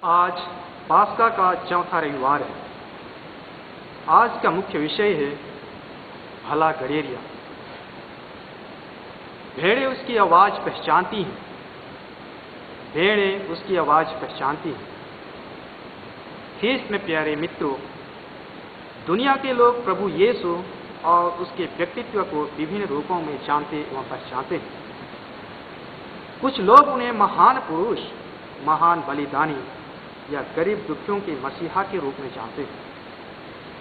आज पास्का का चौथा रविवार है। आज का मुख्य विषय है भला गडेरिया। भेड़ें उसकी आवाज पहचानती हैं। भेड़ें उसकी आवाज पहचानती हैं। ख्रीस्त में प्यारे मित्रों, दुनिया के लोग प्रभु यीशु और उसके व्यक्तित्व को विभिन्न रूपों में जानते एवं पहचानते हैं। कुछ लोग उन्हें महान पुरुष, महान बलिदानी या गरीब दुखियों के मसीहा के रूप में जानते हैं,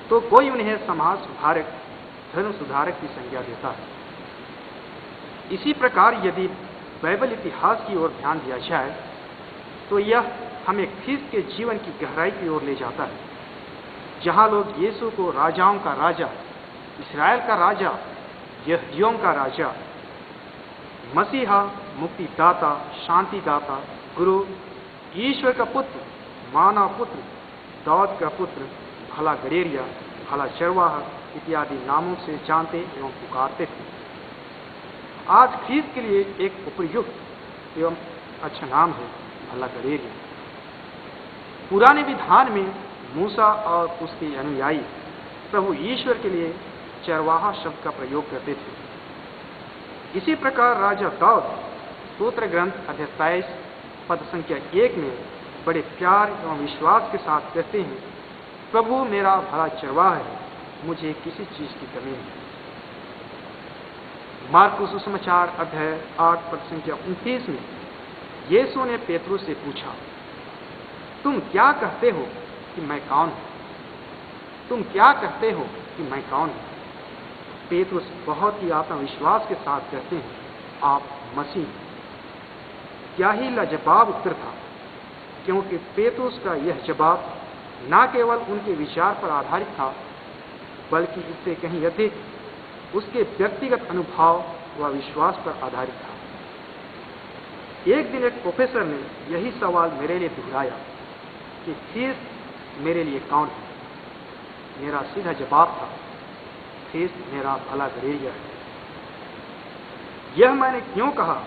तो कोई उन्हें समाज सुधारक, धर्म सुधारक की संज्ञा देता है। इसी प्रकार यदि बाइबल इतिहास की ओर ध्यान दिया जाए तो यह हमें ख्रीस्त के जीवन की गहराई की ओर ले जाता है, जहां लोग यीशु को राजाओं का राजा, इस्राएल का राजा, यहूदियों का राजा, मसीहा, मुक्तिदाता, शांतिदाता, गुरु, ईश्वर का पुत्र, मानव पुत्र, दाऊद का पुत्र, भला गडेरिया, भला चरवाहा इत्यादि नामों से जानते एवं पुकारते थे। आज ख्रीस्त के लिए एक उपयुक्त एवं अच्छा नाम है भला गडेरिया। पुराने विधान में मूसा और उसके अनुयायी प्रभु ईश्वर के लिए चरवाहा शब्द का प्रयोग करते थे। इसी प्रकार राजा दाऊद स्तोत्र ग्रंथ अध्याय 23 पद संख्या 1 में बड़े प्यार एवं विश्वास के साथ कहते हैं, प्रभु मेरा भला चरवाहा है, मुझे किसी चीज की कमी नहीं। मार्कुस सुसमाचार अध्याय 8 पद संख्या 29 में यीशु ने पेतरुस से पूछा, तुम क्या कहते हो कि मैं कौन हूं? तुम क्या कहते हो कि मैं कौन हूं? पेतरुस बहुत ही आत्मविश्वास के साथ कहते हैं, आप मसीह। क्या ही लाजवाब उत्तर था, क्योंकि पेतरुस का यह जवाब न केवल उनके विचार पर आधारित था, बल्कि इससे कहीं अधिक उसके व्यक्तिगत अनुभव व विश्वास पर आधारित था। एक दिन एक प्रोफेसर ने यही सवाल मेरे लिए दोहराया कि ख्रीस्त मेरे लिए कौन है? मेरा सीधा जवाब था, ख्रीस्त मेरा भला गडेरिया है। यह मैंने क्यों कहा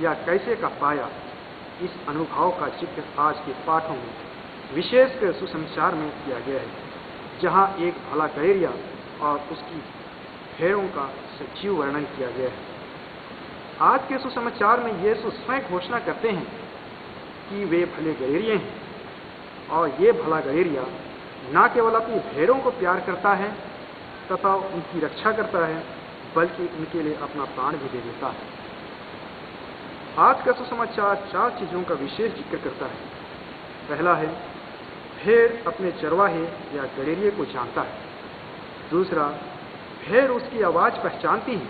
या कैसे कह पाया, इस अनुभव का जिक्र आज के पाठों में विशेषकर सुसमाचार में किया गया है, जहां एक भला गडेरिया और उसकी भेड़ों का सजीव वर्णन किया गया है। आज के सुसमाचार में यीशु स्वयं घोषणा करते हैं कि वे भले गडेरिये हैं, और ये भला गडेरिया न केवल अपनी भेड़ों को प्यार करता है तथा उनकी रक्षा करता है, बल्कि उनके लिए अपना प्राण भी दे देता है। आज का सुसमाचार 4 चीजों का विशेष जिक्र करता है। पहला है, भेड़ अपने चरवाहे या गडेरिये को जानता है। दूसरा, भेड़ उसकी आवाज पहचानती है।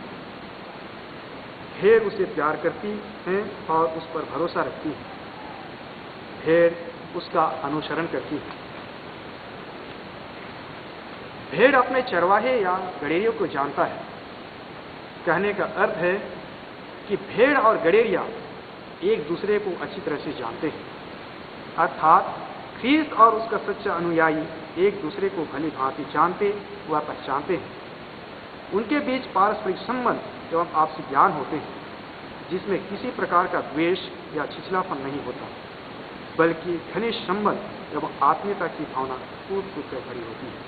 भेड़ उसे प्यार करती है और उस पर भरोसा रखती है। भेड़ उसका अनुसरण करती है। भेड़ अपने चरवाहे या गडेरियों को जानता है। कहने का अर्थ है कि भेड़ और गडेरिया एक दूसरे को अच्छी तरह से जानते हैं, अर्थात ख्रीस्त और उसका सच्चा अनुयायी एक दूसरे को भली भांति जानते व पहचानते हैं। उनके बीच पारस्परिक संबंध एवं आपसी ज्ञान होते हैं, जिसमें किसी प्रकार का द्वेष या छिछलापन नहीं होता, बल्कि घनिष्ठ संबंध एवं आत्मीयता की भावना कूट कूट कर भरी होती है।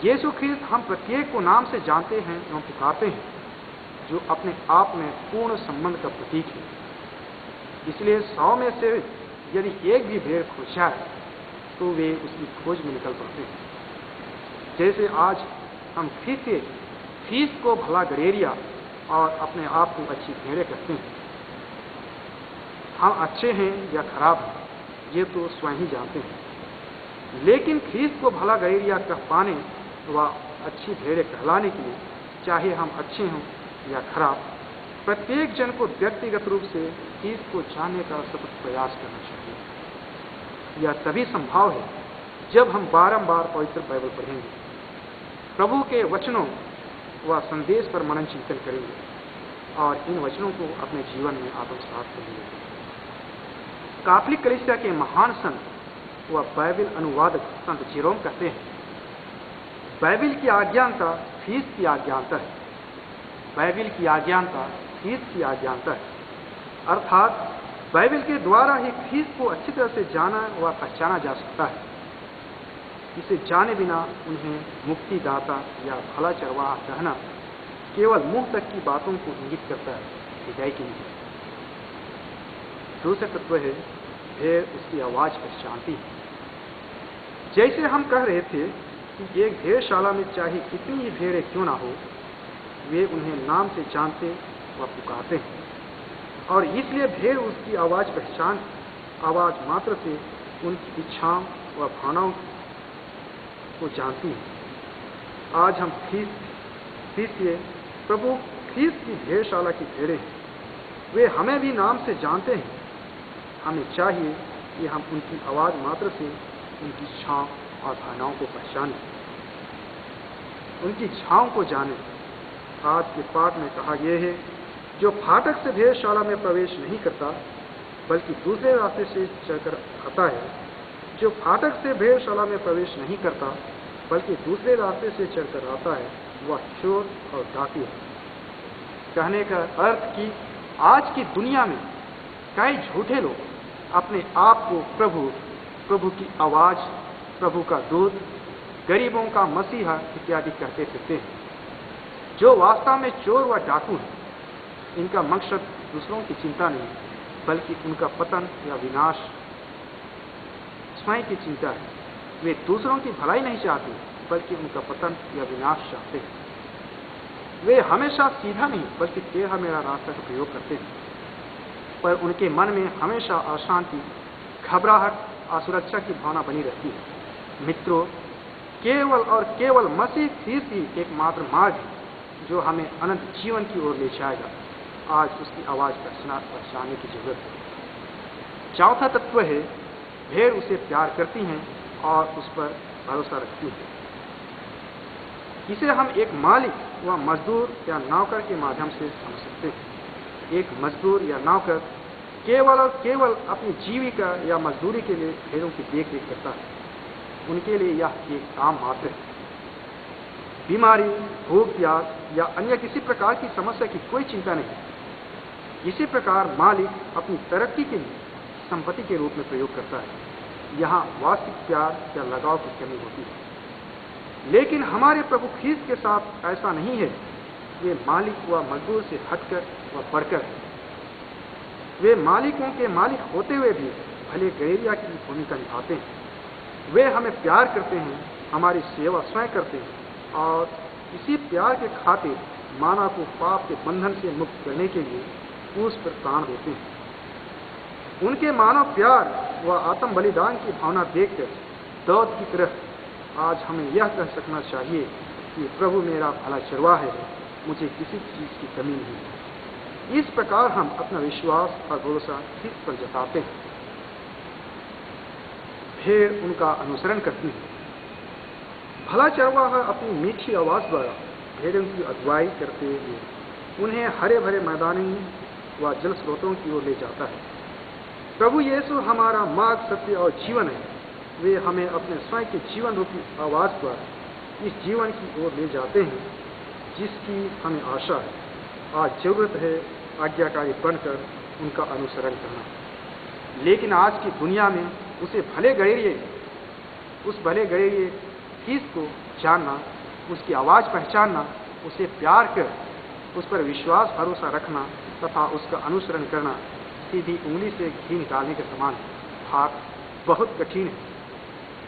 यीशु ख्रीस्त हम प्रत्येक को नाम से जानते हैं एवं पुकारते हैं, जो अपने आप में पूर्ण संबंध का प्रतीक है। इसलिए 100 में से यदि एक भी भेड़ खो जाए तो वे उसकी खोज में निकल पड़ते हैं। जैसे आज हम ख्रीस्त को भला गडेरिया और अपने आप को अच्छी भेड़ें कहते हैं। हम अच्छे हैं या खराब हैं, ये तो स्वयं ही जानते हैं। लेकिन ख्रीस्त को भला गडेरिया कह पाने व अच्छी भेड़ें कहलाने के लिए, चाहे हम अच्छे हों या खराब, प्रत्येक जन को व्यक्तिगत रूप से ख्रीस्त को जानने का सतत प्रयास करना चाहिए। यह तभी संभव है जब हम बारंबार पवित्र बाइबल पढ़ेंगे, प्रभु के वचनों व संदेश पर मनन चिंतन करेंगे और इन वचनों को अपने जीवन में आत्मसात करेंगे। कैथोलिक कलीसिया के महान संत व बाइबल अनुवादक संत जेरोम कहते हैं, बाइबल की आज्ञानता ख्रीस्त की आज्ञानता है। बाइबल की आज्ञानता ख्रीस्त की आज्ञानता है। अर्थात बाइबल के द्वारा ही ख्रीस्त को अच्छी तरह से जाना व पहचाना जा सकता है। इसे जाने बिना उन्हें मुक्तिदाता या भला चरवाहा कहना केवल मुंह तक की बातों को इंगित करता है, हिदायत की नहीं। दूसरा तत्व है भेड़ उसकी आवाज पहचानती है। जैसे हम कह रहे थे कि एक भेड़शाला में चाहे कितनी ही भेड़ें क्यों ना हो, वे उन्हें नाम से जानते व पुकारते हैं, और इसलिए भेड़ उसकी आवाज मात्र से उनकी इच्छाओं व भावनाओं को जानती है। आज हम प्रभु ख्रीस्त की भेड़शाला की भेड़ें हैं। वे हमें भी नाम से जानते हैं। हमें चाहिए कि हम उनकी आवाज मात्र से उनकी इच्छाओं और भावनाओं को पहचानें, उनकी इच्छाओं को जानें। आज के पाठ में कहा यह है, जो फाटक से भेड़शाला में प्रवेश नहीं करता बल्कि दूसरे रास्ते से चलकर आता है। जो फाटक से भेड़शाला में प्रवेश नहीं करता बल्कि दूसरे रास्ते से चलकर आता है, वह चोर और डाकू है। कहने का अर्थ कि आज की दुनिया में कई झूठे लोग अपने आप को प्रभु की आवाज, प्रभु का दूत, गरीबों का मसीहा इत्यादि कहते फिरते हैं, जो वास्तव में चोर व डाकू हैं। इनका मकसद दूसरों की चिंता नहीं बल्कि उनका पतन या विनाश स्वयं की चिंता है। वे दूसरों की भलाई नहीं चाहते बल्कि उनका पतन या विनाश चाहते हैं। वे हमेशा सीधा नहीं बल्कि टेढ़ा मेढ़ा रास्ता का प्रयोग करते हैं, पर उनके मन में हमेशा अशांति, घबराहट, असुरक्षा की भावना बनी रहती है। मित्रों, केवल और केवल मसीह ख्रीस्त ही एकमात्र मार्ग है जो हमें अनंत जीवन की ओर ले जाएगा। आज उसकी आवाज पहचानने की जरूरत है। चौथा तत्व है, भेड़ उसे प्यार करती हैं और उस पर भरोसा रखती है। इसे हम एक मालिक व मजदूर या नौकर के माध्यम से समझ सकते हैं। एक मजदूर या नौकर केवल और केवल अपनी जीविका या मजदूरी के लिए भेड़ों की देखरेख करता है। उनके लिए यह एक काम मात्र है। बीमारी, भूख, प्यास या अन्य किसी प्रकार की समस्या की कोई चिंता नहीं। इसी प्रकार मालिक अपनी तरक्की के लिए संपत्ति के रूप में प्रयोग करता है। यहाँ वास्तविक प्यार या लगाव की कमी होती है। लेकिन हमारे प्रभु ख्रीस्त के साथ ऐसा नहीं है। वे मालिक व मजदूर से हटकर व बढ़कर हैं। वे मालिकों के मालिक होते हुए भी भले गैरिया की भूमिका निभाते हैं। वे हमें प्यार करते हैं, हमारी सेवा स्वयं करते हैं और इसी प्यार के खातिर मानव को पाप के बंधन से मुक्त करने के लिए उस पर प्राण देते हैं। उनके मानव प्यार व आत्म बलिदान की भावना देखकर दाऊद की तरह आज हमें यह कह सकना चाहिए कि प्रभु मेरा भला चरवाहा है, मुझे किसी चीज की कमी नहीं है। इस प्रकार हम अपना विश्वास और भरोसा ख्रीस्त पर जताते हैं। भेड़ उनका अनुसरण करती है। भला चरवाहा अपनी मीठी आवाज द्वारा भेड़ों की अगुवाई करते हुए उन्हें हरे भरे मैदानी व जल स्रोतों की ओर ले जाता है। प्रभु यीशु हमारा मार्ग, सत्य और जीवन है। वे हमें अपने स्वयं के जीवन रूपी आवाज द्वारा इस जीवन की ओर ले जाते हैं जिसकी हमें आशा है। आज जरूरत है आज्ञाकारी बनकर उनका अनुसरण करना। लेकिन आज की दुनिया में उस भले गड़ेरिए ख्रीस्त को जानना, उसकी आवाज पहचानना, उसे प्यार कर उस पर विश्वास भरोसा रखना तथा उसका अनुसरण करना सीधी उंगली से घी निकालने के समान भाग बहुत कठिन है।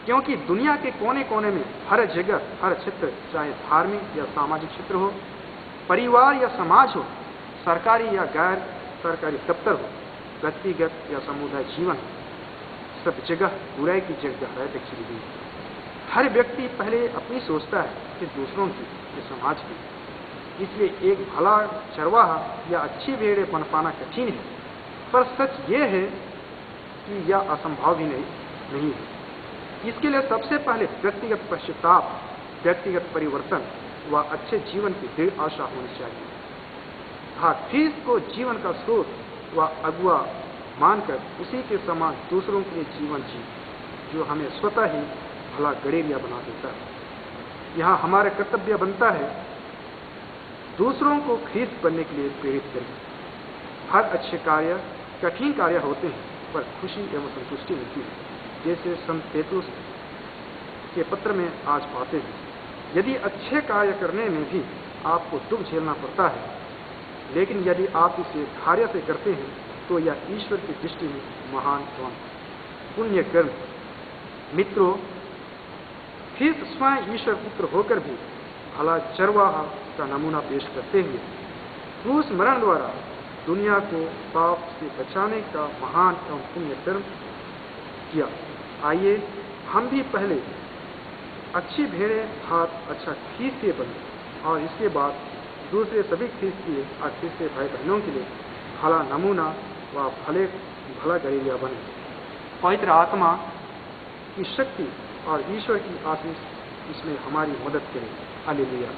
क्योंकि दुनिया के कोने कोने में हर जगह, हर क्षेत्र, चाहे धार्मिक या सामाजिक क्षेत्र हो, परिवार या समाज हो, सरकारी या गैर सरकारी दफ्तर हो, व्यक्तिगत या समुदाय जीवन हो, सब जगह बुराई की जगह खिली हुई है। हर व्यक्ति पहले अपनी सोचता है, फिर दूसरों की, फिर समाज की। इसलिए एक भला चरवाहा या अच्छी भेड़ें बन पाना कठिन है, पर सच ये है कि यह असंभव भी नहीं है। इसके लिए सबसे पहले व्यक्तिगत पश्चाताप, व्यक्तिगत परिवर्तन व अच्छे जीवन की दृढ़ आशा होनी चाहिए। ख्रीस्त को जीवन का स्रोत व अगुआ मानकर उसी के समान दूसरों के लिए जीवन जी, जो हमें स्वतः ही भला गड़ेरिया बना देता है। यहाँ हमारा कर्तव्य बनता है दूसरों को ख्रीस्त बनने के लिए प्रेरित करें। हर अच्छे कार्य कठिन कार्य होते हैं पर खुशी एवं संतुष्टि मिलती है, जैसे संत पेतरुस के पत्र में आज पाते हैं। यदि अच्छे कार्य करने में भी आपको दुख झेलना पड़ता है, लेकिन यदि आप इसे धैर्य से करते हैं तो यह ईश्वर की दृष्टि में महान एवं पुण्य कर्म। मित्रों, फिर स्वयं ईश्वर पुत्र होकर भी भला चरवाहा का नमूना पेश करते हुए क्रूस मरण द्वारा दुनिया को पाप से बचाने का महान एवं पुण्य कर्म किया। आइए हम भी पहले अच्छी भेड़ें हाथ अच्छा खींचते बने और इसके बाद दूसरे सभी खींचते और खींचते भाई बहनों के लिए भला नमूना व भला गैरिया बने। पवित्र आत्मा की शक्ति और ईश्वर की आशीष इसमें हमारी मदद करें। हालेलुया।